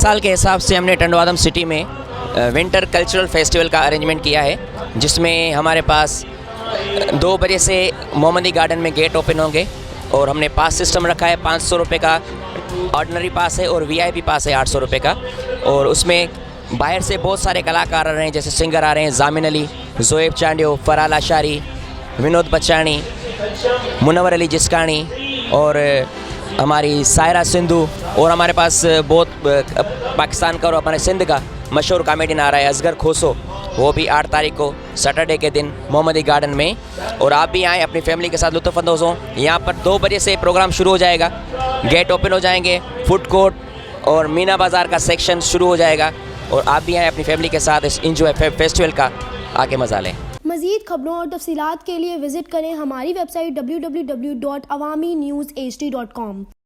साल के हिसाब से हमने टंडवादम सिटी में विंटर कल्चरल फेस्टिवल का अरेंजमेंट किया है, जिसमें हमारे पास 2 बजे से मोहम्मदी गार्डन में गेट ओपन होंगे और हमने पास सिस्टम रखा है। 500 रुपये का ऑर्डिनरी पास है और वीआईपी पास है 800 रुपये का। और उसमें बाहर से बहुत सारे कलाकार आ रहे हैं, जैसे सिंगर आ रहे हैं जामिन अली, जोएब चांडियो, फरहाल आशारी, विनोद बच्चानी, मुनव्वर अली जिस्कानी और हमारी सायरा सिंधु। और हमारे पास बहुत पाकिस्तान का और हमारे सिंध का मशहूर कॉमेडियन आ रहा है असगर खोसो, वो भी 8 तारीख को सैटरडे के दिन मोहम्मदी गार्डन में। और आप भी आएँ, अपनी फैमिली के साथ लुत्फ़अंदोज़ हों। यहाँ पर 2 बजे से प्रोग्राम शुरू हो जाएगा, गेट ओपन हो जाएंगे, फूड कोर्ट और मीना बाज़ार का सेक्शन शुरू हो जाएगा। और आप भी आएँ अपनी फैमिली के साथ इस इंजॉय फेस्टिवल का आके मज़ा लें। मज़ीद खबरों और तफसीलात के लिए विज़िट करें हमारी वेबसाइट www.awamiNewsHD.com।